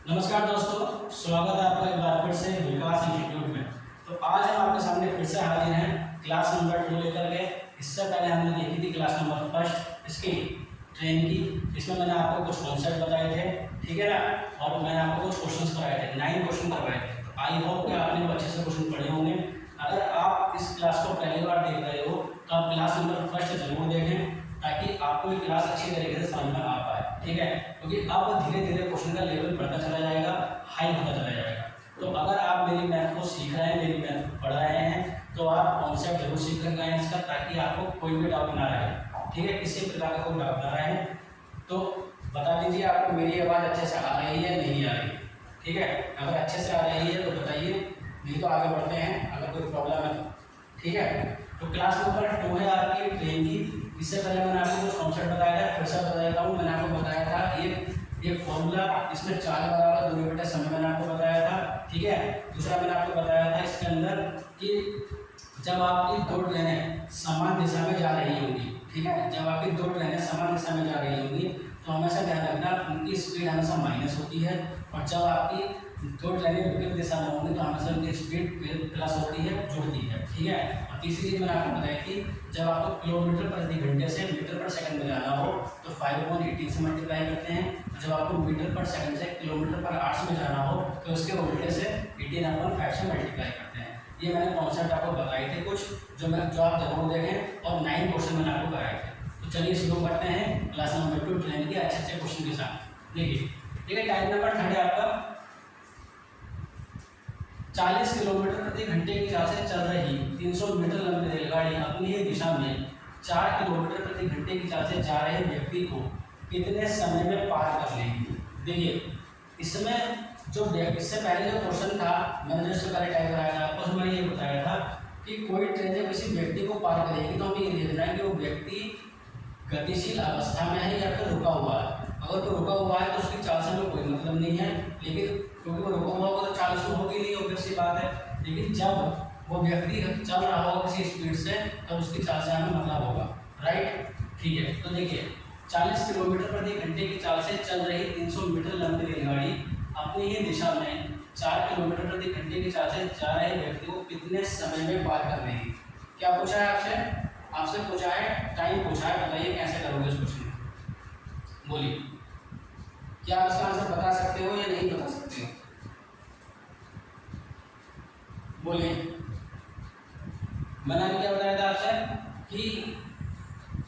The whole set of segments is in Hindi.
नमस्कार दोस्तों, स्वागत है आपका एक बार फिर से विकास इंस्टीट्यूट में। तो आज हम आपके सामने फिर से हाजिर हैं क्लास नंबर 2 लेकर के। इससे पहले हमने देखी थी क्लास नंबर फर्स्ट इसकी ट्रेन की। इसमें मैंने आपको कुछ कॉन्सेप्ट बताए थे, ठीक है ना, और मैंने आपको कुछ क्वेश्चंस कराए थे, 9 क्वेश्चन करवाए थे। तो आई होप कि आपने वो अच्छे से क्वेश्चन पढ़े होंगे। अगर आप इस क्लास को पहली बार देख रहे हो तो आप क्लास नंबर फर्स्ट जरूर देखें ताकि आपको ये क्लास अच्छी तरीके से समझ में आ पाए, ठीक है, क्योंकि अब धीरे धीरे क्वेश्चन का लेवल बढ़ता चला जाएगा, हाई होता चला जाएगा। तो अगर आप मेरी मैथ को सीख रहे हैं, मेरी मैथ को पढ़ रहे हैं, तो आप कॉन्सेप्ट जरूर सीख कर गए इसका, ताकि आपको कोई भी डाउट ना रहे, ठीक है, किसी प्रकार का कोई डाउट ना रहे। तो बता दीजिए आपको मेरी आवाज़ अच्छे से आ रही है नहीं आ रही है, ठीक है। अगर अच्छे से आ रही है तो बताइए, नहीं तो आगे बढ़ते हैं अगर कोई प्रॉब्लम है तो, ठीक है। तो क्लास नंबर 2 है आपकी ट्रेन की। इससे पहले मैंने आपको कुछ कॉन्सेप्ट बताया था, फिर से बता देता हूँ। मैंने आपको बताया था एक फॉर्मूला, इसमें 4 बराबर 2 बटे समय मैंने आपको बताया था, ठीक है। दूसरा मैंने आपको बताया था इसके अंदर कि जब आपकी 2 ट्रेनें समान दिशा में जा रही होंगी, ठीक है, जब आपकी 2 ट्रेनें समान दिशा में जा रही होंगी तो हमेशा ध्यान रखना उनकी स्पीड हमेशा माइनस होती है, और जब आपकी 2 ट्रेनें विपरीत दिशा में होंगी तो हमेशा उनकी स्पीड प्लस होती है, जुड़ती है, ठीक है। और तीसरी चीज़ मैंने आपको बताई थी, जब आपको किलोमीटर प्रति घंटे से मीटर पर सेकंड में जाना हो तो 5/18 से मल्टीप्लाई करते हैं। जब आपको मीटर पर सेकंड से किलोमीटर पर आवर्स में जाना हो तो उसके उल्टे से 18/5 से मल्टीप्लाई करते हैं। ये मैंने कॉन्सेप्ट आपको बताए थे कुछ, जो आप जरूर देखें, और 9 क्वेश्चन मैंने आपको कराए थे। तो चलिए शुरू करते हैं क्लास नंबर 2 ट्रेन के अच्छे क्वेश्चन के साथ। देखिए, ठीक है, टाइप नंबर 3 है आपका। 40 किलोमीटर प्रति घंटे की चाल से चल रही 300 मीटर लंबी रेलगाड़ी अपनी ही दिशा में 4 किलोमीटर प्रति घंटे की चाल से जा रहे व्यक्ति को कितने समय में पार कर लेगी। देखिए, इसमें जो इससे पहले जो क्वेश्चन था मैंने जो इससे पहले टाइप कराया था आपको, उसमें ये बताया था कि कोई ट्रेन जब किसी व्यक्ति को पार करेगी तो हमें ये देखना है कि वो व्यक्ति गतिशील अवस्था में है या फिर रुका हुआ है। अगर तो रुका हुआ है तो उसकी चाल से हमें कोई मतलब नहीं है, लेकिन क्योंकि वो रुका हुआ होगा तो चाल उसमें होगी नहीं, ऑब्वियस सी बात है। लेकिन जब वो व्यक्ति चल रहा होगा किसी स्पीड से तो उसकी चाल से हमें मतलब होगा, राइट, ठीक है। तो देखिए, 40 किलोमीटर प्रति घंटे की चाल से चल रही 300 मीटर लंबी रेलगाड़ी अपनी ही दिशा में 4 किलोमीटर प्रति घंटे की चाल से जा रहे व्यक्ति को कितने समय में पार कर लेगी। क्या पूछा है आपसे पूछा है, टाइम पूछा है। बताइए कैसे करोगे इस क्वेश्चन को, बोलिए, क्या आप इसका आंसर बता सकते हो या नहीं बता सकते हो, बोलिए। मैंने क्या बताया था आपसे कि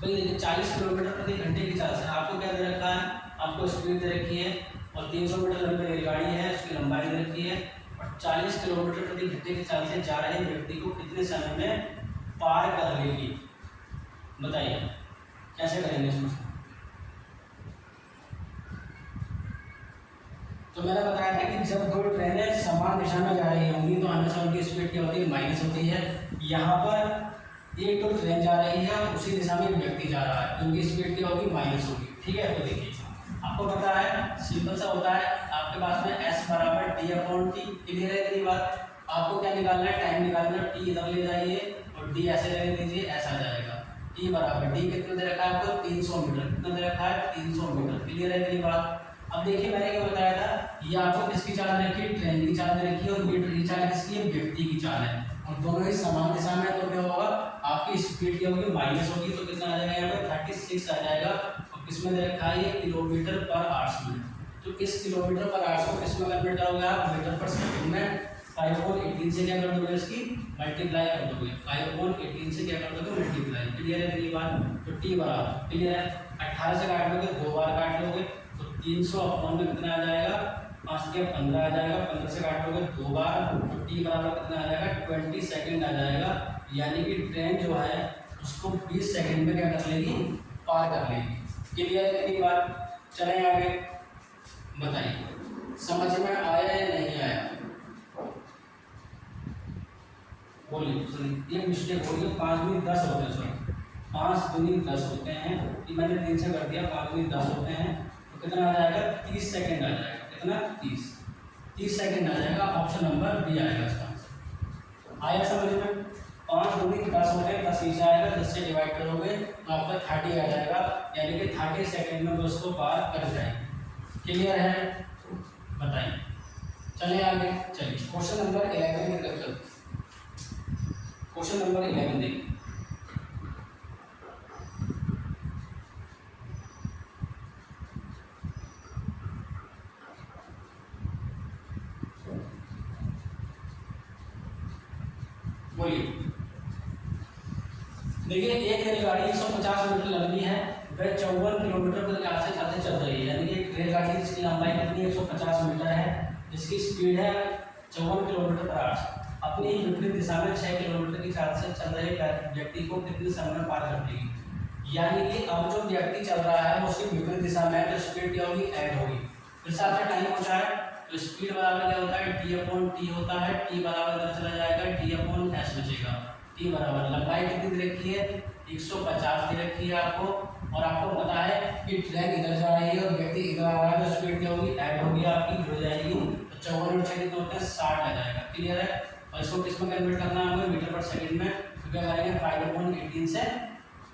भाई देखिए 40 किलोमीटर प्रति घंटे की चाल से आपको क्या दे रखा है, आपको स्पीड दे रखी है, और 300 मीटर लंबी रेलगाड़ी है, उसकी लंबाई दे रखी है, और 40 किलोमीटर प्रति घंटे की चाल से जा रहे व्यक्ति को कितने समय में पार कर लेगी। बताइए कैसे करेंगे इसमें। तो मैंने बताया था कि जब 2 ट्रेनें समान दिशा में जा रही होंगी तो हमेशा उनकी स्पीड क्या होती है, माइनस होती है। यहाँ पर एक 2 ट्रेन जा रही है और उसी दिशा में एक व्यक्ति जा रहा है, तो उनकी स्पीड क्या होगी, माइनस होगी, ठीक है। तो देखिए, आपको पता है सिंपल सा होता है, आपके पास में s बराबर d/t, क्लियर है इतनी बात। आपको क्या निकालना है, टाइम निकालना है, t इधर ले जाइए और d ऐसे रहने दीजिए, ऐसा आ जाएगा। t बराबर d कितना दे रखा है आपको, 300 मीटर, कितना दे रखा है, 300 मीटर, क्लियर है इतनी बात। अब देखिए मैंने क्या बताया था, ये आपको किसकी चाल दे रखी है, ट्रेन की चाल दे रखी है, और मीटर की चाल किसकी है, व्यक्ति की चाल है, और दोनों ही समान दिशा में। तो क्या होगा, आपकी स्पीड क्या होगी, माइनस होगी। तो कितना आ जाएगा यहाँ पर 36 आ जाएगा, और किसमें दे रखा है, किलोमीटर पर आवर्स में। तो इस किलोमीटर पर आवर्स को किसमें कन्वर्ट करोगे आप, मीटर पर सेकंड में। 5/18 से क्या कर दोगे, इसकी मल्टीप्लाई कर दोगे, 5/18 से क्या कर दोगे, मल्टीप्लाई, क्लियर है ये बात। तो t बराबर, क्लियर है, 18 से काट लोगे, 2 बार काट लोगे, तो 300 अपॉन में कितना आ जाएगा, 5 के 15 आ जाएगा, 15 से काट लोगे 2 बार, तो t बराबर कितना आ जाएगा, 20 सेकंड आ जाएगा। यानी कि ट्रेन जो है उसको 20 सेकंड में क्या कर लेगी, पार कर लेगी, क्लियर है इतनी बात। चलें आगे, बताइए समझ में आया या नहीं आया, बोलिए। सॉरी ये मिस्टेक हो गई, 5 दूनी 10 होते हैं, सॉरी 5 दूनी 10 होते हैं, ये मैंने 3 से कर दिया, 5 दूनी 10 होते हैं, तो कितना आ जाएगा, 30 सेकंड आ जाएगा, कितना 30 सेकंड आ जाएगा। ऑप्शन नंबर बी आएगा इसका आंसर। आया समझ में, 5 दूनी 10 होते हैं, 10 नीचे आएगा, 10 से डिवाइड करोगे तो आपका 30 आ जाएगा, यानी कि 30 सेकंड में दोस्तों पार कर जाएगी, क्लियर है। बताइए। चलिए आगे चलिए क्वेश्चन नंबर 11 की तरफ चलते हैं। क्वेश्चन नंबर 11 देखिए। बोलिए। देखिए एक रेलगाड़ी 150 मीटर लंबी है, वह 54 किलोमीटर प्रति घंटे से चलते चल रही है। यानी कि एक रेलगाड़ी जिसकी लंबाई कितनी 150 मीटर है, जिसकी स्पीड है 54 किलोमीटर पर आवर, अपनी विपरीत दिशा में 6 किलोमीटर की चाल से चल रहे व्यक्ति को कितने समय में पार कर देगी। यानी कि अब जो व्यक्ति चल रहा है वो उसकी विपरीत दिशा में है, तो स्पीड क्या होगी, ऐड होगी। फिर से आपसे टाइम पूछा है, तो स्पीड बराबर क्या होता है, t/t होता है। t बराबर इधर चला जाएगा, t/s बचेगा। t बराबर लंबाई कितनी दे रखी है, 150 दे रखी है आपको, और आपको पता है कि ट्रेन इधर जा रही है और व्यक्ति इधर आ रहा है, तो स्पीड क्या होगी, ऐड होगी आपकी, जुड़ जाएगी। तो 54 और 6 कितने होते हैं, 60 आ जाएगा। क्लियर है। और इसको किस में कन्वर्ट करना है हमें, मीटर पर सेकंड में। तो क्या करेंगे, 5/18 से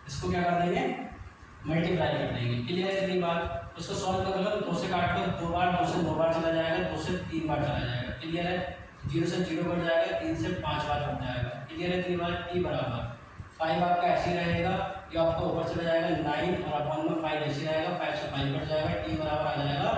इसको क्या कर देंगे, मल्टीप्लाई कर देंगे। क्लियर है इतनी बात। उसको सॉल्व कर लो, 2 से काट कर 2 बार, 2 से 2 बार चला जाएगा, 2 से 3 बार चला जाएगा। क्लियर है। 0 से 0 बढ़ जाएगा, 3 से 5 बार बढ़ जाएगा। क्लियर है इतनी बात। t बराबर 5 आपका ऐसे ही रहेगा, ये आपका ऊपर चला जाएगा 9 और अपॉन में 5 ऐसे रहेगा, 5 से 5 बढ़ जाएगा, t बराबर आ जाएगा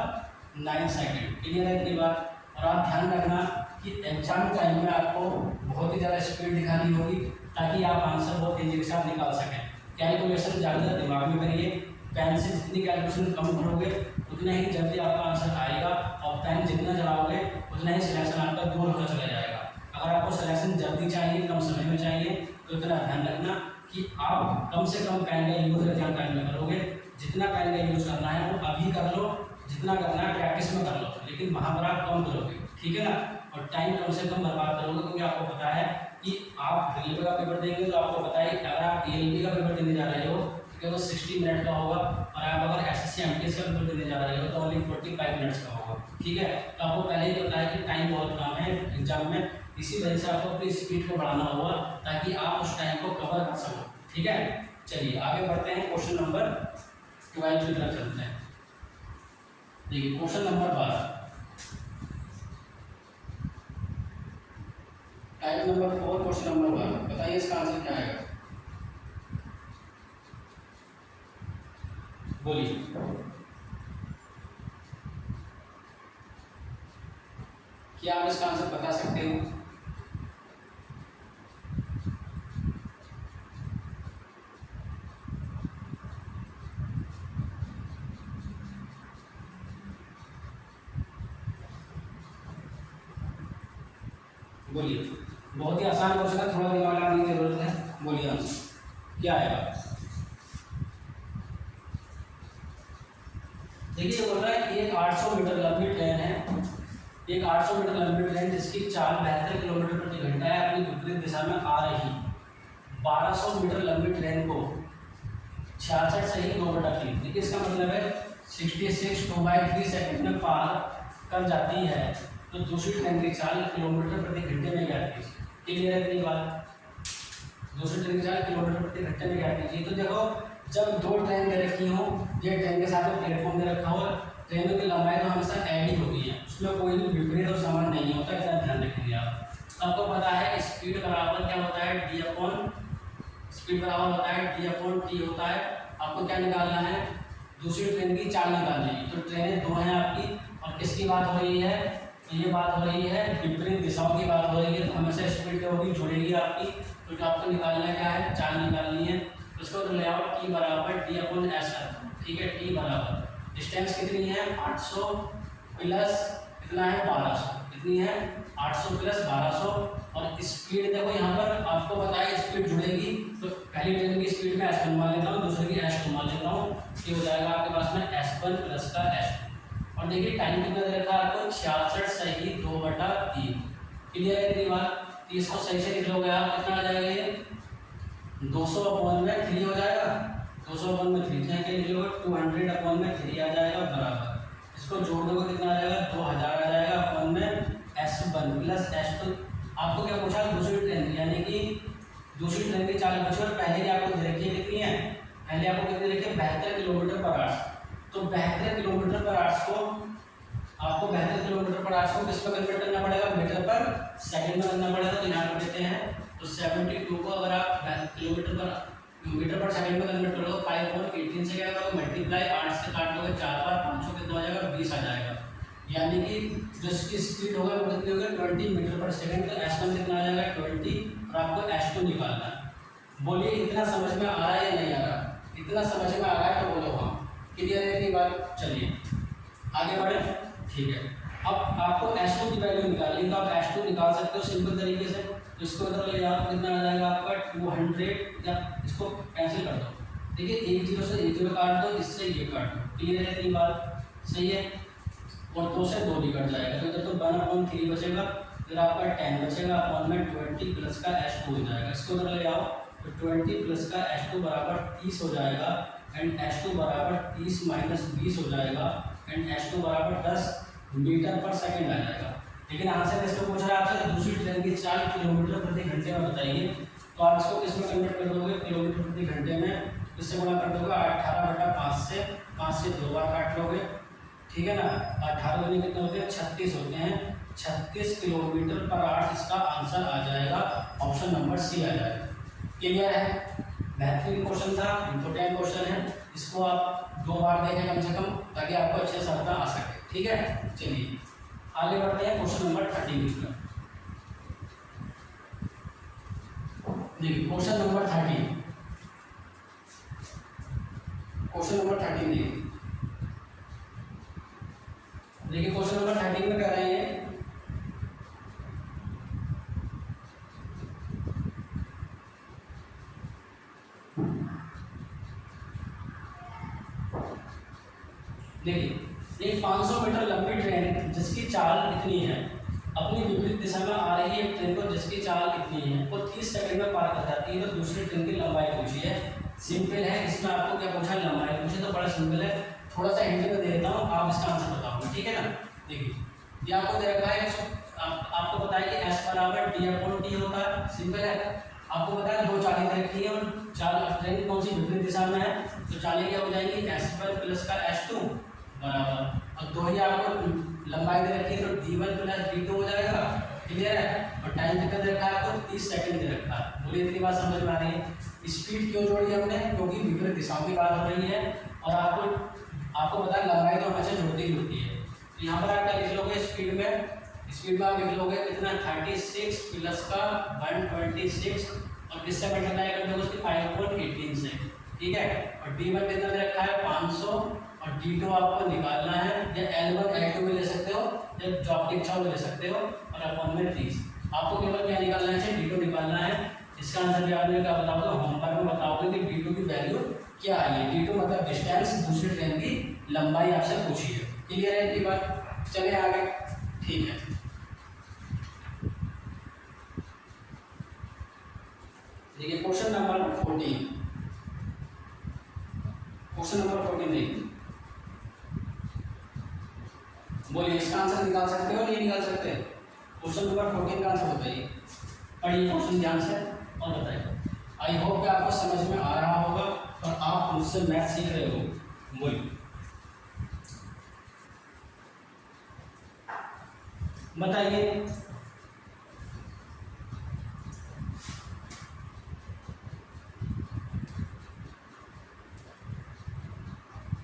9 सेकंड। क्लियर है इतनी बात। और आप ध्यान रखना कि एग्जाम टाइम में आपको बहुत ही ज़्यादा स्पीड दिखानी होगी, ताकि आप आंसर बहुत तेजी के साथ निकाल सकें। कैलकुलेशन ज़्यादा दिमाग में करिए, पेन से जितनी कैलकुलेशन कम करोगे उतना ही जल्दी आपका आंसर आएगा, और पेन जितना चलाओगे उतना ही सिलेक्शन आपका दूर होता चला जाएगा। अगर आपको सिलेक्शन जल्दी चाहिए, कम समय में चाहिए, तो इतना ध्यान रखना कि आप कम से कम पेन का यूज़ एग्जाम टाइम में करोगे। जितना पेन का यूज़ करना है वो अभी कर लो, जितना करना है प्रैक्टिस में कर लो, लेकिन वहाँ पर आप कम करोगे, ठीक है ना। और टाइम कम से कम बर्बाद करोगे, क्योंकि आपको पता है कि आप रेलवे का पेपर देंगे, तो आपको पता है अगर आप ALP का पेपर देने जा रहे हो तो 60 मिनट का होगा, और आप अगर SSC MTS का पेपर देने जा रहे हो तो ओनली 45 मिनट्स का होगा। ठीक है। तो आपको पहले ही पता है कि टाइम बहुत कम है एग्जाम में, इसी वजह से आपको अपनी स्पीड को बढ़ाना होगा, ताकि आप उस टाइम को कवर कर सको। ठीक है। चलिए आगे बढ़ते हैं, क्वेश्चन नंबर 12 की तरफ चलते हैं। देखिए question number 12, type number 4, question number 12। बताइए इसका आंसर क्या आएगा, बोलिए। क्या आप इसका आंसर बता सकते हो? बोलिए। बहुत ही आसान क्वेश्चन है, थोड़ा दिमाग लगाने की जरूरत है। बोलिए आंसर क्या आएगा। देखिए बोल रहा है एक 800 मीटर लंबी ट्रेन है, एक 800 मीटर लंबी ट्रेन जिसकी चाल 72 किलोमीटर प्रति घंटा है, अपनी विपरीत दिशा में आ रही 1200 मीटर लंबी ट्रेन को 66 से ही 2/3, देखिए इसका मतलब है 66 2/3 सेकंड में पार कर जाती है। तो दूसरी ट्रेन की चाल किलोमीटर प्रति घंटे में ज्ञात कीजिए। क्लियर है इतनी बात। दूसरी ट्रेन की चाल किलोमीटर प्रति घंटे में ज्ञात कीजिए। तो देखो जब 2 ट्रेन दे रखी हो, ये ट्रेन के साथ प्लेटफॉर्म दे रखा हो, ट्रेनों की लंबाई तो हमेशा ऐड ही होती है, उसमें कोई भी विपरीत और समान नहीं होता, इतना ध्यान रखिए आप। आपको पता है स्पीड बराबर क्या होता है, स्पीड बराबर होता है d/t होता है। आपको क्या निकालना है, दूसरी ट्रेन की चाल निकालनी है। तो ट्रेनें 2 हैं आपकी, और किसकी बात हो रही है, तो ये बात हो रही है विपरीत दिशाओं की बात हो रही है, तो हमेशा स्पीड क्या होगी, जुड़ेगी आपकी। तो आपको निकालना क्या है, चाल निकालनी है। उसको तो ले आओ, t बराबर d/s। ठीक है। t बराबर डिस्टेंस कितनी है, 800 प्लस कितना है 1200, कितनी है 800 प्लस 1200। और स्पीड देखो यहाँ पर आपको बताया स्पीड जुड़ेगी, तो पहली ट्रेन की स्पीड में s1 मान लेता हूँ, दूसरे की s2 मान लेता हूँ। ये हो जाएगा आपके पास में s1 प्लस का s2। और देखिए टाइम कितना दे रखा है आपको, 66 सही 2/3। क्लियर है इतनी बात। इसको सही से लिख लोगे आप, कितना आ जाएगा ये 200/3 हो जाएगा। 200/3 क्या लिख लोगे, 200/3 आ जाएगा बराबर। इसको जोड़ दोगे कितना आ जाएगा, 2000 आ जाएगा अपन में s1 प्लस s2। आपको क्या पूछा, दूसरी ट्रेन, यानी कि दूसरी ट्रेन की चाल पूछी, और पहले की आपको दे रखी है कितनी है, पहले आपको कितनी दे रखी है 72 किलोमीटर पर आवर्स। तो 72 किलोमीटर पर आवर्स को आपको 72 किलोमीटर पर आवर्स को किस पर कन्वर्ट करना पड़ेगा, मीटर पर सेकंड में करना पड़ेगा। तो यहाँ पर देते हैं तो 72 को अगर आप मीटर पर सेकंड में कन्वर्ट करोगे 5/18 से क्या करोगे मल्टीप्लाई 8 से काट लोगे 4 बार 500 कितना हो जाएगा 20 आ जाएगा। यानी कि जो इसकी स्पीड होगा वो कितनी होगी 20 मीटर पर सेकंड। तो S1 कितना आ जाएगा 20 और आपको S2 निकालना है। बोलिए इतना समझ में आ रहा है या नहीं आ रहा? इतना समझ में आ रहा है तो बोलो हाँ। क्लियर है इतनी बात? चलिए आगे बढ़े। ठीक है, अब आपको S2 की वैल्यू निकालनी, तो आप S2 निकाल सकते हो सिंपल तरीके से। तो इसको मतलब ले आओ, कितना आ जाएगा आपका 200, या इसको कैंसिल कर दो। देखिए 1 0 से 1 0 काट दो, इससे ये काट दो। क्लियर है इतनी बात? सही है। और 2 से 2 भी कट जाएगा, तो इधर तो 1/3 बचेगा, फिर आपका 10 बचेगा, अपॉन में 20 प्लस का S2 हो जाएगा। इसको उधर ले आओ तो 20 प्लस का S2 बराबर 30 हो जाएगा, एंड S2 बराबर 30 माइनस 20 हो जाएगा, एंड S2 बराबर 10 मीटर पर सेकंड आ जाएगा। लेकिन आंसर इसको पूछ रहा है आपसे दूसरी ट्रेन की 4 किलोमीटर प्रति घंटे में बताइए। तो आप इसको किस में कन्वर्ट कर दोगे, किलोमीटर प्रति घंटे में। इससे गुणा कर दोगे 18/5 से, 5 से 2 बार काट लोगे। ठीक है ना, 18 दूनी कितने होते हैं 36 होते हैं। 36 किलोमीटर पर आवर्स इसका आंसर आ जाएगा, ऑप्शन नंबर सी आ जाएगा। क्लियर है? बेहतरीन क्वेश्चन था, इंपॉर्टेंट क्वेश्चन है। इसको आप 2 बार देखें कम से कम, ताकि आपको अच्छे से आ सके। ठीक है, चलिए आगे बढ़ते हैं क्वेश्चन नंबर 13 की तरफ। देखिए क्वेश्चन नंबर 13, क्वेश्चन नंबर 13 देखिए क्वेश्चन नंबर 13 में कह रहे हैं देखिए एक 500 मीटर लंबी ट्रेन जिसकी चाल इतनी है, अपनी विपरीत दिशा में आ रही है ट्रेन को जिसकी चाल इतनी है, वो 30 सेकंड में पार कर जाती है। तो दूसरी ट्रेन की लंबाई पूछी है। सिंपल है, इसमें आपको क्या पूछा है लंबाई पूछे, तो बड़ा सिंपल है। थोड़ा सा हिंट में दे देता हूँ, आप इसका आंसर बताओगे। ठीक है ना, देखिए ये आपको दे रखा है, आपको पता है कि S बराबर D/T होता है। सिंपल है, आपको पता है 2 चालें दे रखी है और ट्रेन कौन सी विपरीत दिशा में है, तो चालें क्या हो जाएंगी S1 प्लस का S2 बराबर, और 2 ही आपको लंबाई दे रखी है तो D1 प्लस D2 हो जाएगा। क्लियर है? और टाइम कितना दे रखा है आपको 30 सेकंड दे रखा है। बोलिए इतनी बात समझ में आ रही है? स्पीड क्यों जोड़ी हमने, क्योंकि विपरीत दिशाओं की बात हो रही है, और आपको पता है लंबाई तो हमेशा जुड़ती ही होती है। तो यहाँ पर आप लिख लोगे स्पीड में आप लिख लोगे कितना 36 प्लस का 126, और किससे मल्टीप्लाई कर दोगे उसकी 5/18 से। ठीक है, और D1 कितना दे रखा है 500, और D2 आपको निकालना है, या L1 L2 में ले सकते हो, या जो आपकी इच्छा हो ले सकते हो, और अपॉन में 30। आपको केवल क्या निकालना है, D2 निकालना है। इसका आंसर भी आपने क्या बताओगे, होमवर्क में बताओगे कि D2 की वैल्यू क्या आई है। D2 मतलब डिस्टेंस, दूसरी ट्रेन की लंबाई आपसे पूछी है। क्लियर है इतनी बात? चले आगे। ठीक है, देखिए क्वेश्चन नंबर 14, क्वेश्चन नंबर 14 देखिए। बोलिए इसका आंसर निकाल सकते हो, नहीं निकाल सकते? क्वेश्चन नंबर 14 का आंसर बताइए। पढ़िए क्वेश्चन ध्यान से और बताइए। आई होप कि आपको समझ में आ रहा होगा और आप मुझसे मैथ सीख रहे हो। बोलिए बताइए।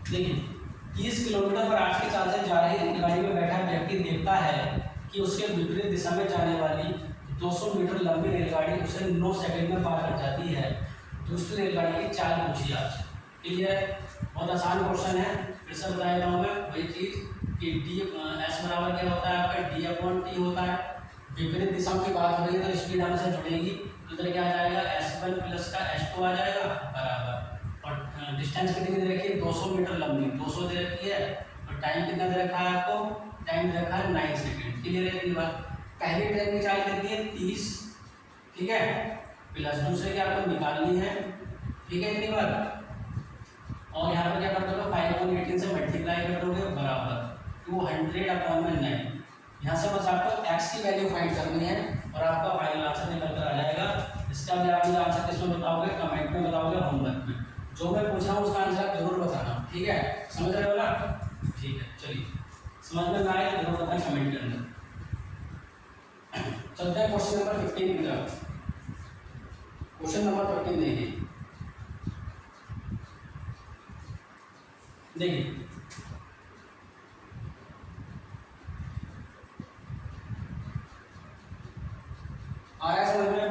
देखिए 30 किलोमीटर पर 8 की चाल से जा रही रेलगाड़ी में बैठा व्यक्ति देखता है कि उसके विपरीत दिशा में जाने वाली 200 मीटर लंबी रेलगाड़ी उसे 9 सेकंड में पार कर जाती है। दूसरी रेलगाड़ी की चाल पूछी आपसे। क्लियर? बहुत आसान क्वेश्चन है, फिर से बताया रहा हूँ मैं वही चीज़ कि S बराबर क्या होता है आपका D/T होता है। विपरीत दिशाओं की बात हो रही है तो स्पीड हमसे जुड़ेगी, तो इधर क्या आ जाएगा S1 प्लस का S2 आ जाएगा बराबर, और डिस्टेंस कितनी दे रखी है 200 मीटर लंबी, 200 दे रखी है, और टाइम कितना दे रखा है आपको, टाइम दे रखा है 9 सेकंड। क्लियर है इतनी बात? पहली ट्रेन की चाल देती है 30, ठीक है, प्लस दूसरे की आपको निकालनी है। ठीक है इतनी बात? और यहाँ पर क्या कर दोगे 5/18 से मल्टीप्लाई कर दोगे बराबर 200/9। यहाँ से बस आपको x की वैल्यू फाइंड करनी है और आपका फाइनल आंसर निकल कर आ जाएगा। इसका भी आप मुझे आंसर किसमें बताओगे, कमेंट में बताओगे, होमवर्क में। जो मैं पूछ रहा हूँ उसका आंसर आप जरूर बताना। ठीक है, समझ रहे हो ना? ठीक है, चलिए समझ में ना आए तो जरूर बताएं कमेंट के अंदर। चलते हैं क्वेश्चन नंबर 15 की तरफ। क्वेश्चन नंबर 15 देखिए, आ रहा है समझ में?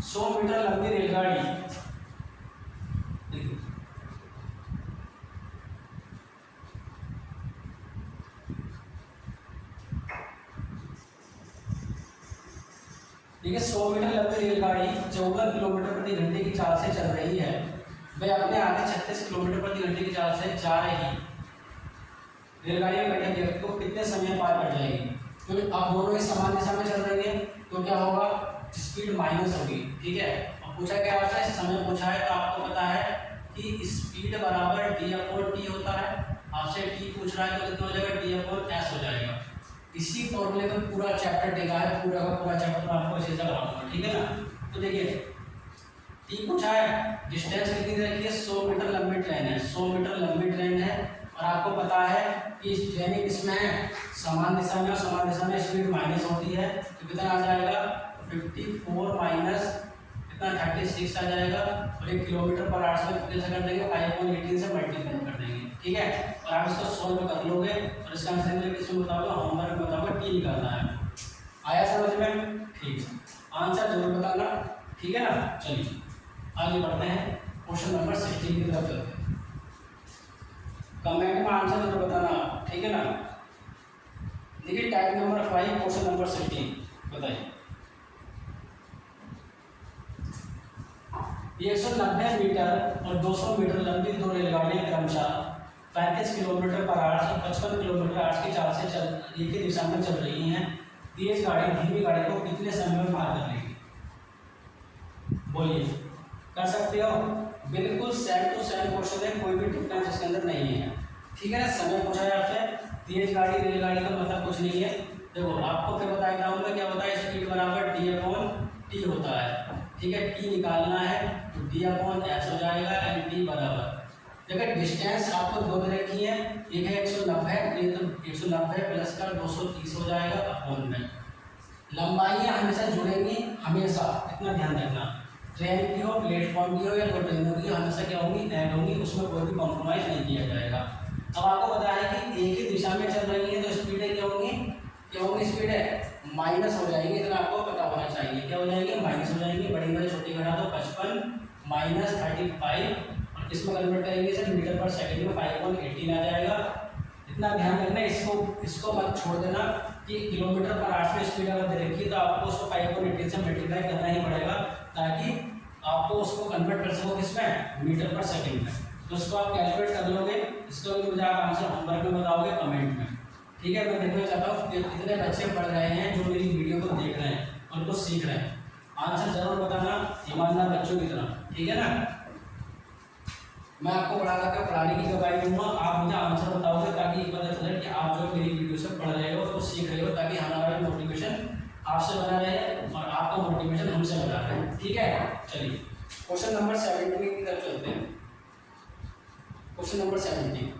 100 मीटर लंबी रेलगाड़ी, देखिए देखिए 100 मीटर लंबी रेलगाड़ी 14 किलोमीटर प्रति घंटे की चाल से चल रही है। वह अपने आगे 36 किलोमीटर प्रति घंटे की चाल से जा रही रेलगाड़ी में बैठे व्यक्ति को कितने समय में पार कर जाएगी? क्योंकि अब दोनों ही समान दिशा में चल रही है तो क्या होगा, स्पीड माइनस होगी। ठीक है, अब पूछा क्या आपसे, समय पूछा है तो आपको पता है कि स्पीड बराबर d/t होता है। आपसे t पूछ रहा है तो कितना हो जाएगा, d/s हो जाएगा। इसी फॉर्मूले का पूरा चैप्टर देखा है, पूरा का पूरा चैप्टर मैं आपको इसी से कराऊंगा। ठीक है ना, तो देखिए t पूछा है, डिस्टेंस कितनी रखी है, 100 मीटर लंबी ट्रेन है, 100 मीटर लंबी ट्रेन है और आपको पता है कि इस ट्रेन किसमें है, समान दिशा में, और समान दिशा में स्पीड माइनस होती है तो कितना आ जाएगा, 54 माइनस कितना 36 आ जाएगा। और 1 किलोमीटर पर आवर से कितने से कर देंगे, 5.18 से मल्टीप्लाई कर देंगे। ठीक है, और आप इसको सोल्व कर लोगे और इसका आंसर किसमें बताओगे, होमवर्क में बताओगे, टी निकालना है। आया समझ में? ठीक है, आंसर जरूर बताना। ठीक है ना, चलिए आगे बढ़ते हैं, क्वेश्चन नंबर 16 की तरफ चलते हैं। कमेंट में आंसर जरूर बताना। ठीक है ना, देखिए टाइप नंबर 5 क्वेश्चन नंबर 16 बताइए। 190 मीटर और 200 मीटर लंबी दो रेलगाड़ियां क्रमशः 35 किलोमीटर पर आवर और 55 किलोमीटर आवर की चाल से एक ही दिशा में चल रही हैं। तेज गाड़ी धीमी गाड़ी को कितने समय में पार कर लेगी? बोलिए, कर सकते हो? बिल्कुल सेम टू सेम क्वेश्चन है, कोई भी डिफरेंस इसके अंदर नहीं है। ठीक है ना, समय पूछा है आपसे, तेज गाड़ी रेलगाड़ी का मतलब कुछ नहीं है। देखो आपको फिर बताया जाऊंगा क्या होता है, स्पीड बराबर d/t होता है। ठीक है, t निकालना है तो d/s हो जाएगा एंड t बराबर, देखिए डिस्टेंस आपको दो दे रखी है, एक है 190, ये तो 190 प्लस का 230 हो जाएगा अपॉन में। लंबाइयाँ हमेशा जुड़ेंगी, हमेशा इतना ध्यान रखना, ट्रेन की हो, प्लेटफॉर्म की हो या दो ट्रेनों की, हमेशा क्या होंगी, ऐड होंगी, उसमें कोई भी कॉम्प्रोमाइज़ नहीं किया जाएगा। अब आपको पता है कि एक ही दिशा में चल रही है तो स्पीडें क्या होंगी, स्पीड है माइनस हो जाएगी, इतना आपको पता होना चाहिए। क्या हो जाएगी, माइनस हो जाएंगी, बड़ी में छोटी घटा दो, 55 माइनस 35 और इसमें कन्वर्ट करेंगे सर मीटर पर सेकंड में 5.18 आ जाएगा। इतना ध्यान रखना, इसको मत छोड़ देना कि किलोमीटर पर आवर में स्पीड अगर दे रखी है तो आपको उसको 5.18 से मल्टीप्लाई करना ही पड़ेगा ताकि आपको उसको कन्वर्ट कर सको किसमें, मीटर पर सेकंड में। तो उसको आप कैलकुलेट कर लोगे, इसका भी मुझे आप आंसर होमवर्क में बताओगे कमेंट में। ठीक है, मैं देखना चाहता हूँ कि कितने बच्चे पढ़ रहे हैं जो मेरी वीडियो को देख रहे हैं और कुछ सीख रहे हैं। आंसर जरूर बताना ईमानदार बच्चों की तरह। ठीक है ना, मैं आपको पढ़ाने की गवाही दूंगा, आप मुझे आंसर बताओगे ताकि पता चले कि आप जो मेरी वीडियो से पढ़ रहे हो तो सीख रहे हो, ताकि हमारा मोटिवेशन आपसे बना रहे और आपका मोटिवेशन हमसे बना रहे। ठीक है, चलिए क्वेश्चन नंबर 17 की तरफ चलते हैं। क्वेश्चन नंबर 17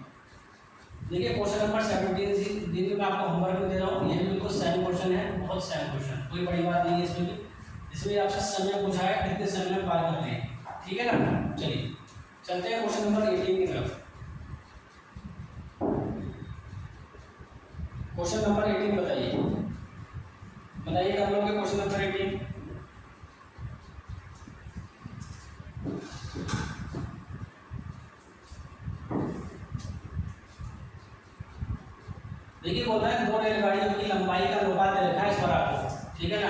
देखिए, क्वेश्चन नंबर 17 दिन में आपको होमवर्क में दे रहा हूँ, ये भी बिल्कुल सेम क्वेश्चन है, बहुत सेम क्वेश्चन, कोई बड़ी बात नहीं है इसमें भी। इसमें आपसे समय पूछा है कितने समय में पार करते हैं। ठीक है ना, चलिए चलते हैं क्वेश्चन नंबर 18 की तरफ। क्वेश्चन नंबर 18 बताइए कर लोगे क्वेश्चन नंबर 18? देखिए बोलता है दो रेलगाड़ियों की लंबाई का अनुपात दे रखा है इस पर आपको। ठीक है ना,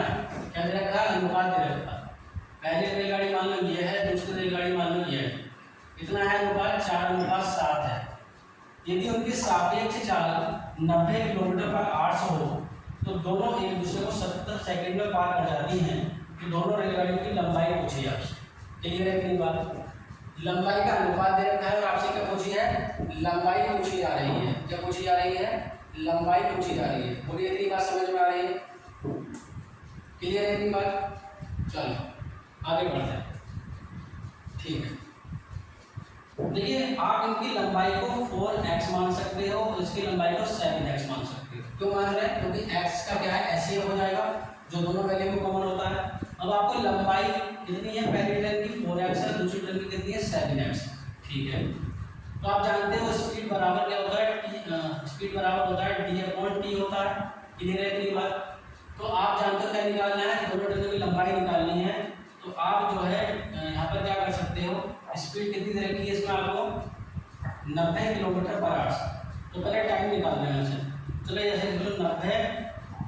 क्या दे रखा है, अनुपात दे रखा है। पहली रेलगाड़ी मान लो ये है, दूसरी रेलगाड़ी मान लो ये है, कितना है अनुपात, 4:7 है। यदि उनकी सापेक्ष चाल 90 किलोमीटर पर आवर हो तो दोनों एक दूसरे को 70 सेकंड में पार कर जाती हैं, तो दोनों रेलगाड़ियों की लंबाई पूछी है आपसे। क्लियर है इतनी बात? लंबाई का अनुपात दे रखा है और आपसे क्या पूछी है, लंबाई पूछी जा रही है। क्या पूछी जा रही है, लंबाई पूछी जा रही है। बोलिए इतनी बात समझ में आ रही है? क्लियर है इतनी बात? चलो आगे बढ़ते हैं। ठीक है, देखिए आप इनकी लंबाई को 4x मान सकते हो और इसकी लंबाई को 7x मान सकते हो। क्यों मान रहे हैं? क्योंकि x का क्या है, ऐसे हो जाएगा जो दोनों वैल्यू में कॉमन होता है। अब आपको लंबाई कितनी है, पहली ट्रेन की 4x है, दूसरी ट्रेन की कितनी है 7x। ठीक है, तो आप जानते हो स्पीड बराबर क्या होता है, स्पीड बराबर होता है d/t होता है। क्लियर है इतनी बात? तो आप जानते हो क्या निकालना है, दोनों ट्रेनों की लंबाई निकालनी है। तो आप जो है यहाँ पर क्या कर सकते हो, स्पीड कितनी दे रखी है इसमें आपको 90 किलोमीटर पर आवर। तो पहले टाइम निकालना है इसे। चलो जैसे 90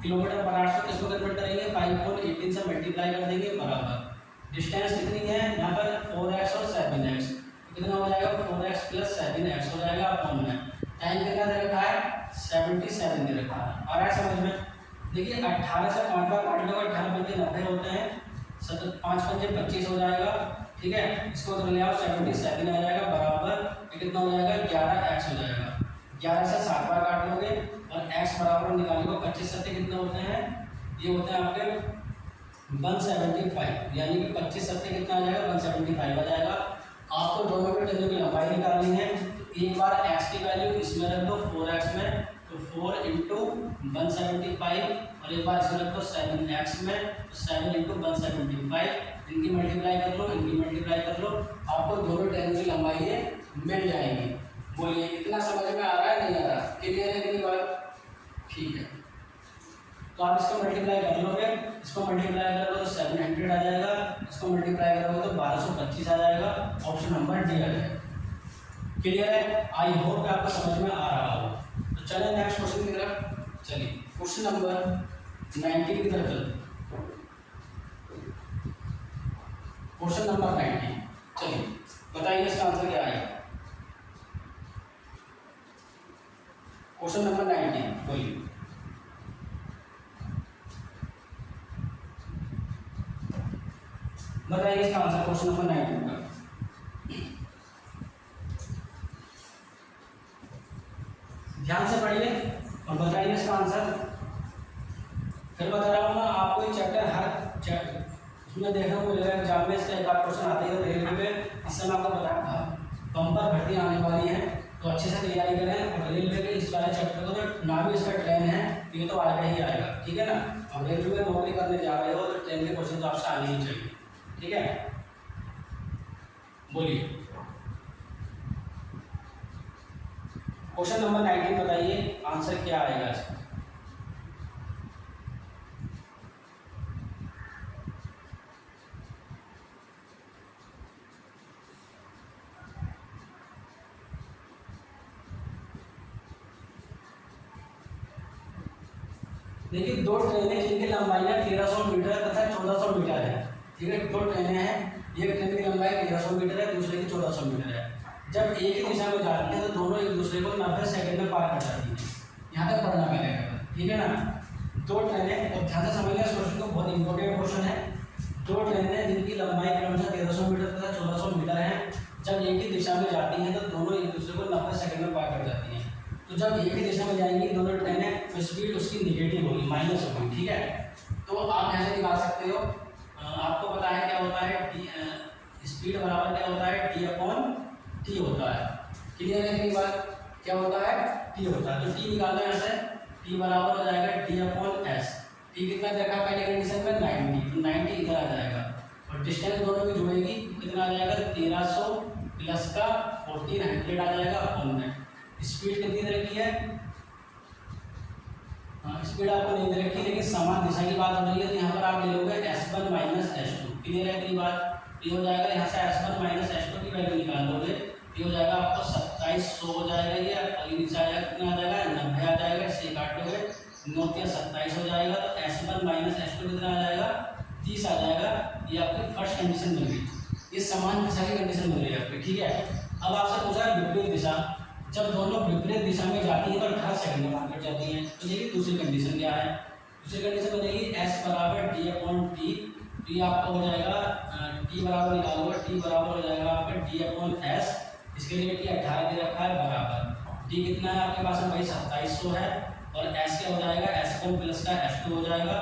किलोमीटर पर आवर किसको कन्वर्ट करेंगे, 5.18 से मल्टीप्लाई कर देंगे बराबर डिस्टेंस कितनी है यहाँ पर 4x और 7x, कितना हो जाएगा 4x + 7x हो जाएगा अपॉन में टाइम कितना दे रखा है 77 दे रखा है। आ रहा है समझ में? देखिए 18 से 5 बार काट लो, 18 बन के 90 होते हैं, 5 पंजे 25 हो जाएगा। ठीक है, इसको उधर ले आओ 77 आ जाएगा बराबर कितना हो जाएगा 11x हो जाएगा। 11 से 7 बार काट लोगे और x बराबर निकालोगे 25 सत्ते कितने होते हैं, ये होते हैं आपके 175, यानी कि 25 सत्ते कितना आ जाएगा 175 आ जाएगा। आपको दोनों के ट्रेनों की लंबाई निकालनी है। एक बार x की वैल्यू इसमें रख दो 4x में, तो 4 × 175 और एक बार इसमें रख दो 7x में, तो 7 × 175, इनकी मल्टीप्लाई कर लो, इनकी मल्टीप्लाई कर लो, आपको दोनों ट्रेनों की लंबाई ये मिल जाएगी। बोलिए इतना समझ में आ रहा है नहीं आ रहा? क्लियर है इतनी बात? ठीक है, तो आप इसको मल्टीप्लाई कर लोगे, इसको मल्टीप्लाई करोगे तो 700 आ जाएगा, इसको मल्टीप्लाई करोगे तो 1225 आ जाएगा। ऑप्शन नंबर डी आ जाएगा। क्लियर है? आई होप कि आपको समझ में आ रहा हो। तो चलिए नेक्स्ट क्वेश्चन की तरफ चलिए। क्वेश्चन नंबर 90 की तरफ चलते। क्वेश्चन नंबर 90, चलिए बताइए इसका आंसर क्या आएगा। क्वेश्चन नंबर 90 बोलिए। बताइए इसका आंसर क्वेश्चन नंबर 90 का। ध्यान से पढ़िए और बताइए इसका आंसर। फिर बता रहा हूँ ना आपको ये चैप्टर हर उसमें देखने को मिलेगा एग्जाम में, इसका एक आध क्वेश्चन आते हैं रेलवे में। इस समय आपको बताया था बम्पर भर्ती आने वाली है, तो अच्छे से तैयारी करें। और रेलवे के इस वाले चैप्टर को तो ना भी इसका ट्रेन है, ये तो आएगा ही आएगा। ठीक है ना? और रेलवे में नौकरी करने जा रहे हो तो ट्रेन के क्वेश्चन तो आपसे आने ही चाहिए। ठीक है, बोलिए क्वेश्चन नंबर 19 बताइए आंसर क्या आएगा इसका। देखिए दो ट्रेनें जिनकी लंबाई 1300 मीटर तथा 1400 मीटर है। ठीक है, दो ट्रेनें हैं, एक ट्रेन की लंबाई 1300 मीटर है, दूसरे की 1400 मीटर है। जब एक ही दिशा में जाती है तो दोनों एक दूसरे को 90 सेकंड में पार कर जाती है। यहाँ तक पढ़ना पड़ेगा। ठीक है ना? दो ट्रेनें, और ध्यान से समझना इस क्वेश्चन को, बहुत इंपॉर्टेंट क्वेश्चन है। दो ट्रेनें जिनकी लंबाई क्रमशः 1300 मीटर तथा 1400 मीटर है, जब एक ही दिशा में जाती हैं तो दोनों एक दूसरे को 90 सेकंड में पार कर जाती हैं। तो जब एक ही दिशा में जाएंगी दोनों ट्रेनें, तो स्पीड उसकी निगेटिव होगी, माइनस होगी। ठीक है, तो आप यहाँ से निकाल सकते हो। आपको पता है क्या होता है, स्पीड बराबर क्या होता है d/t होता है। क्लियर है कि बात? क्या होता है? t होता है। तो t निकालना यहाँ से, t बराबर हो जाएगा d/s। t कितना देखा पहले कंडीशन में 90, तो 90 इधर आ जाएगा और डिस्टेंस दोनों की जुड़ेगी तो कितना आ जाएगा 1300 प्लस का 1400 आ जाएगा अपॉन में। स्पीड कितनी दे रखी है? स्पीड आपको नहीं दे रखी, लेकिन समान दिशा की बात हो रही है तो यहाँ पर आप ले लोगे s1 - s2। क्लियर है इतनी बात? ये हो जाएगा, यहाँ से s1 - s2 की वैल्यू निकाल दोगे, ये हो जाएगा आपको 2700 हो जाएगा। ये अगली दिशा आएगा कितना आ जाएगा 90 आ जाएगा, इससे काट लोगे 9 × 27 हो जाएगा। तो s1 - s2 कितना आ जाएगा 30 आ जाएगा। ये आपकी फर्स्ट कंडीशन मिल गई, ये समान दिशा की कंडीशन मिल रही है आपको। ठीक है, अब आपसे पूछा है विपरीत दिशा। जब दोनों विपरीत दिशा में जाती है तो 18 सेकंड में पार कर जाती हैं। तो देखिए दूसरी कंडीशन क्या है, दूसरी कंडीशन बनेगी s बराबर d/t। तो ये आपका हो जाएगा t बराबर निकालोगे, t बराबर हो जाएगा आपका d/s। इसके लिए t 18 दे रखा है बराबर d कितना है आपके पास में भाई 2700 है, और s क्या हो जाएगा s1 प्लस का s2 हो जाएगा।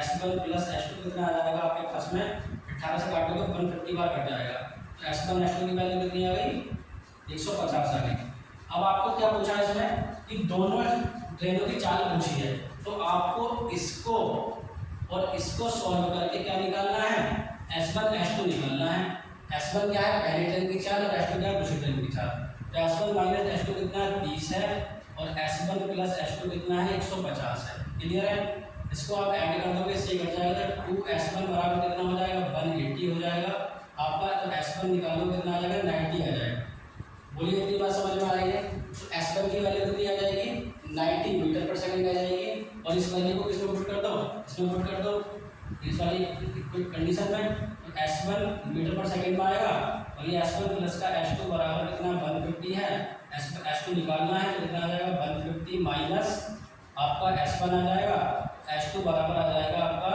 s1 प्लस s2 कितना आ जाएगा आपके पास में 18 से काटोगे 150 बार कट जाएगा। तो s1 s2 की वैल्यू कितनी आ गई 150 सेकंड। अब आपको क्या पूछा है इसमें कि दोनों ट्रेनों की चाल पूछी है, तो आपको इसको और इसको सॉल्व करके क्या निकालना है, S1 S2 निकालना है। S1 क्या है, पहली ट्रेन की चाल, और S2 क्या है, दूसरी ट्रेन की चाल। तो S1 माइनस S2 कितना है, 30 है, और S1 प्लस S2 कितना है, 150 है। क्लियर है? इसको आप ऐड कर दोगे, इससे कट जाएगा, 2S1 बराबर कितना हो जाएगा, 180 हो जाएगा आपका। तो S1 निकालो कितना आ जाएगा, 90 आ जाएगा। बोलिए इतनी बात समझ में आ रही है? तो S1 की वैल्यू कितनी आ जाएगी, 90 मीटर पर सेकंड आ जाएगी, और इस वैल्यू को किसमें पुट कर दो, इसमें पुट कर दो इस वाली कंडीशन में। तो S1 मीटर पर सेकंड में आएगा, और ये S1 प्लस का S2 बराबर कितना 150 है। S2 निकालना है, तो कितना आ जाएगा, 150 माइनस आपका S1 आ जाएगा, S2 बराबर आ जाएगा आपका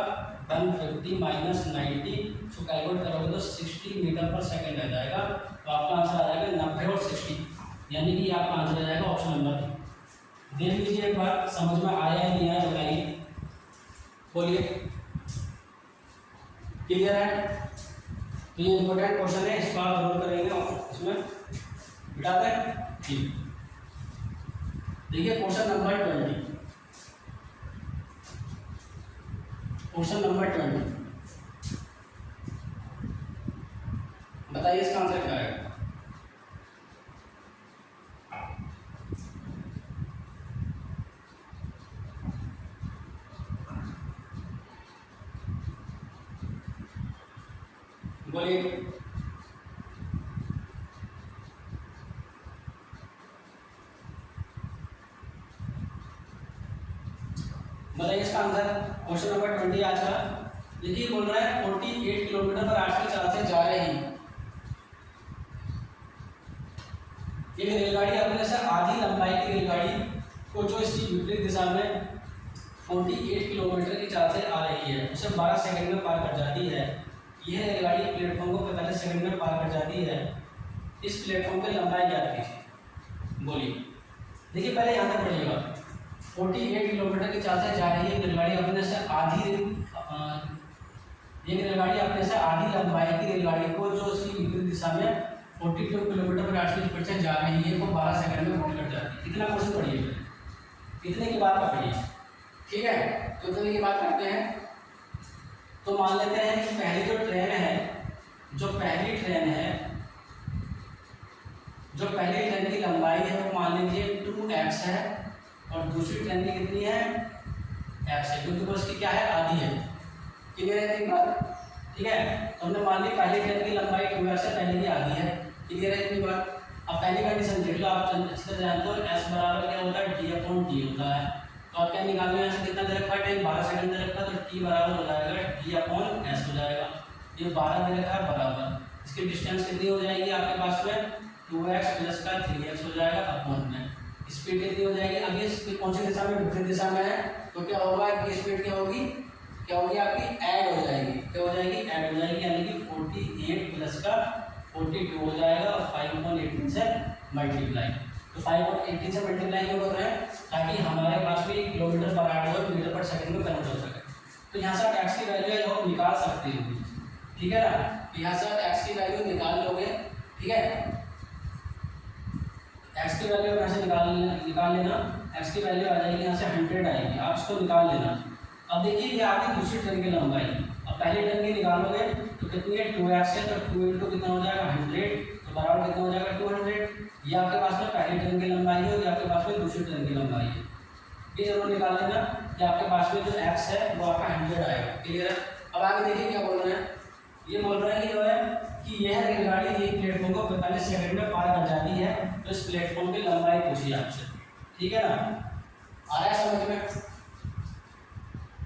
150 माइनस 90। सो कैलकुलेट करोगे तो 60 मीटर पर सेकंड आ जाएगा। तो आपका आंसर आ जाएगा 90 और 60, यानी कि आपका आंसर आ जाएगा ऑप्शन नंबर बी। देख लीजिए एक बार, समझ में आया है नहीं आया बताइए, बोलिए। क्लियर है? तो ये इंपॉर्टेंट क्वेश्चन है, इसको आप जरूर करेंगे और इसमें बिठाते हैं। ठीक, देखिए क्वेश्चन नंबर 20। क्वेश्चन नंबर 20 बताइए इसका आंसर क्या है। बोलिए। बताइए इसका आंसर। क्वेश्चन नंबर 20 आज का। देखिए बोल रहा है 48 किलोमीटर पर आवर्स की चाल से जा रहे हैं एक रेलगाड़ी अपने से आधी लंबाई की रेलगाड़ी को, जो इसकी विपरीत दिशा में 48 किलोमीटर की चाल से आ रही है, उसे 12 सेकंड में पार कर जाती है। यह रेलगाड़ी प्लेटफॉर्म को 45 सेकंड में पार कर जाती है। इस प्लेटफॉर्म की लंबाई ज्ञात कीजिए। बोलिए। देखिए पहले यहाँ तक पढ़िएगा, 48 किलोमीटर की चाल से जा रही है रेलगाड़ी अपने से आधी लंबाई की रेलगाड़ी को, जो उसकी विपरीत दिशा में 42 किलोमीटर पर आवर्स की स्पीड से जा रही है, वो 12 सेकंड में पूरी कर जाती है। इतना क्वेश्चन पढ़िए, इतने की बात पढ़िए, ठीक है। तो इतने की बात करते हैं। तो मान लेते हैं कि पहली जो ट्रेन है, जो पहली ट्रेन की लंबाई है वो मान लीजिए 2x है, और दूसरी ट्रेन की कितनी है, x है, क्योंकि वो उसकी क्या है, आधी है। क्लियर है इतनी बात? ठीक है। तो हमने मान ली पहली ट्रेन की लंबाई 2x है, पहले की आधी है। क्लियर है इतनी बात? अब पहली कंडीशन देख लो, आप अच्छे से जानते हो s बराबर क्या होता है, d/t होता है। तो आप क्या निकालना है, कितना दे रखा है, टाइम 12 सेकंड दे रखा है, तो t बराबर हो जाएगा d/s हो जाएगा। ये 12 दे रखा है बराबर, इसकी डिस्टेंस कितनी हो जाएगी आपके पास में, 2x प्लस का 3x हो जाएगा अपॉन में। स्पीड कितनी हो जाएगी, अभी स्पीड कौन सी दिशा में, विपरीत दिशा में है, तो क्या होगा, इसकी स्पीड क्या होगी आपकी, ऐड हो जाएगी। क्या हो जाएगी, ऐड हो जाएगी, यानी कि 48 प्लस का 42 हो जाएगा, और 5/18 से मल्टीप्लाई। तो 5/18 से मल्टीप्लाई क्यों कर रहे हैं, ताकि हमारे पास भी किलोमीटर पर आवर और मीटर पर सेकंड में कन्वर्ट हो सके। तो यहाँ से आप x की वैल्यू है वो निकाल सकते हो, ठीक है ना। तो यहाँ से आप x की वैल्यू निकाल लोगे, ठीक है। x की वैल्यू यहाँ से निकाल लेना, x की वैल्यू आ जाएगी यहाँ से 100 आएगी, आप इसको निकाल लेना। अब देखिए ये आपकी दूसरी ट्रेन की लंबाई, अब पहली ट्रेन की निकालोगे तो कितनी है, 2x है, तो 2 × कितना हो जाएगा 100, तो बराबर कितना हो जाएगा 200। ये आपके पास में पहली ट्रेन की लंबाई है, और ये आपके पास में दूसरी ट्रेन की लंबाई है। ये जरूर निकाल लेना कि आपके पास में जो x है वो आपका 100 आएगा। क्लियर है? अब आगे देखिए क्या बोल रहे हैं, ये बोल रहे हैं कि जो है कि यह रेलगाड़ी एक प्लेटफॉर्म को 45 सेकंड में पार कर जाती है, तो इस प्लेटफॉर्म की लंबाई पूछिए आपसे, ठीक है ना। आ रहा है समझ में?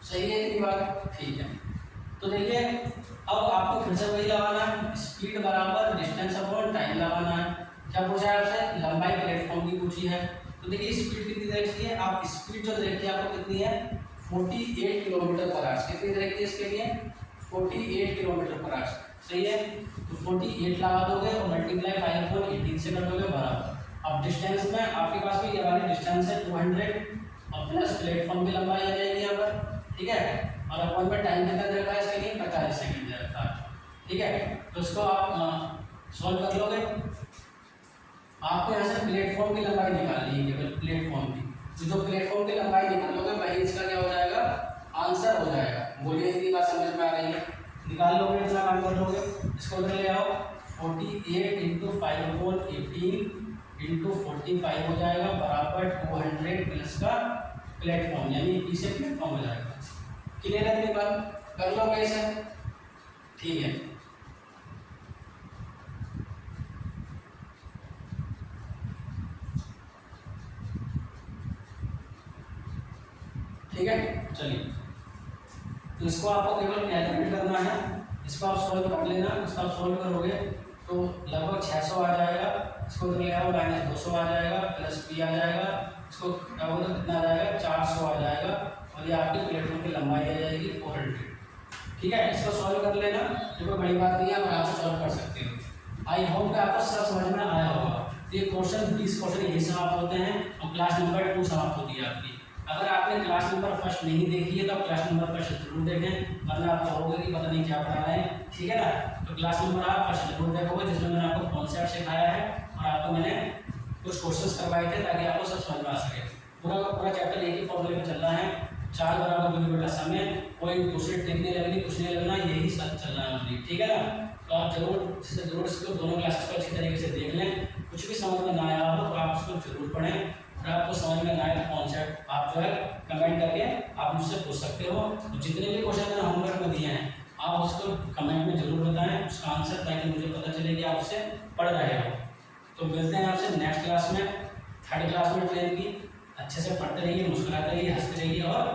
सही है इतनी बात? ठीक है। तो देखिए अब आपको फिर से वही लगाना है, स्पीड बराबर डिस्टेंस अपॉन टाइम लगाना है। क्या पूछा है आपसे, लंबाई प्लेटफॉर्म की पूछी है। तो देखिए स्पीड कितनी दे रखी है, आप स्पीड जो दे रखी है आपको कितनी है, 48 किलोमीटर पर आवर्स। कितनी दे रखी है इसके लिए, 48 किलोमीटर पर आवर्स। सही है। तो 48 लगा दोगे और मल्टीप्लाई 5/18 से कर दोगे बराबर। अब डिस्टेंस में आपके पास भी ये वाली डिस्टेंस है 200, और प्लस प्लेटफॉर्म की लंबाई आ जाएगी यहाँ पर, ठीक है। और अपॉन में टाइम कितना दे रखा है इसके लिए, 45 सेकंड दे रखा है, ठीक है। तो इसको आप सॉल्व कर लोगे। आपको यहाँ से प्लेटफॉर्म की लंबाई निकालनी है, केवल प्लेटफॉर्म की। तो जो प्लेटफॉर्म की लंबाई निकालोगे वही इसका क्या हो जाएगा, आंसर हो जाएगा। बोलिए इतनी बात समझ में आ रही है? निकाल लोगे, इतना काम कर लोगे। इसको उधर ले आओ, 48 × 5 कोण 18 × 45 हो जाएगा बराबर 200 प्लस का प्लेटफॉर्म, यानी पीछे प्लेटफॉर्म हो जाएगा। क्लियर है इतनी बात? कर लो कैसे, ठीक है। ठीक है, चलिए। तो इसको आपको केवल कैलकुलेट करना है, इसको आप सॉल्व कर लेना। इसको आप सॉल्व करोगे तो लगभग 600 आ जाएगा। इसको ले आओ, -200 आ जाएगा, प्लस p आ जाएगा। इसको क्या होगा, कितना आ जाएगा, 400 आ जाएगा। और ये आपकी प्लेटफॉर्म की लंबाई आ जाएगी 400। ठीक है, इसको सॉल्व कर लेना, ये कोई बड़ी बात नहीं है, आप सॉल्व कर सकते हो। आई होप कि आपको सब समझ में आया होगा। ये क्वेश्चन 20 क्वेश्चन यही समाप्त होते हैं और क्लास नंबर 2 समाप्त होती है आपकी। अगर आपने क्लास नंबर फर्स्ट नहीं देखी है तो आप क्लास नंबर फर्स्ट जरूर देखें, वरना आप कहोगे कि पता नहीं क्या पढ़ा रहे हैं। ठीक है ना? तो क्लास नंबर आप फर्स्ट जरूर देखोगे, जिसमें मैंने आपको कॉन्सेप्ट सिखाया है और आपको मैंने कुछ क्वेश्चंस करवाए थे ताकि आपको सब समझ में आ सके। पूरा चैप्टर एक ही फॉर्मूले में चल रहा है, 4 बराबर दूरी बटा समय, कोई दूसरी ट्रिक नहीं लगनी, कुछ नहीं लगना, यही सब चल रहा है। ठीक है ना? तो आप जरूर इसको दोनों क्लासेस को अच्छी तरीके से देख लें। कुछ भी समझ में ना आया हो तो आप उसको जरूर पढ़ें, और आपको समझ में ना आए कॉन्सेप्ट आप जो है कमेंट करके आप मुझसे पूछ सकते हो। तो जितने भी क्वेश्चन मैंने होमवर्क में दिए हैं आप उसको कमेंट में जरूर बताएं उसका आंसर, ताकि मुझे पता चले कि आप उससे पढ़ रहे हो। तो मिलते हैं आपसे नेक्स्ट क्लास में, 3rd क्लास में ट्रेन की। अच्छे से पढ़ते रहिए, मुस्कुराते रहिए, हंसते रहिए और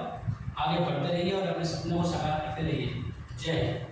आगे बढ़ते रहिए और अपने सपनों को साकार करते रहिए। जय हिंद।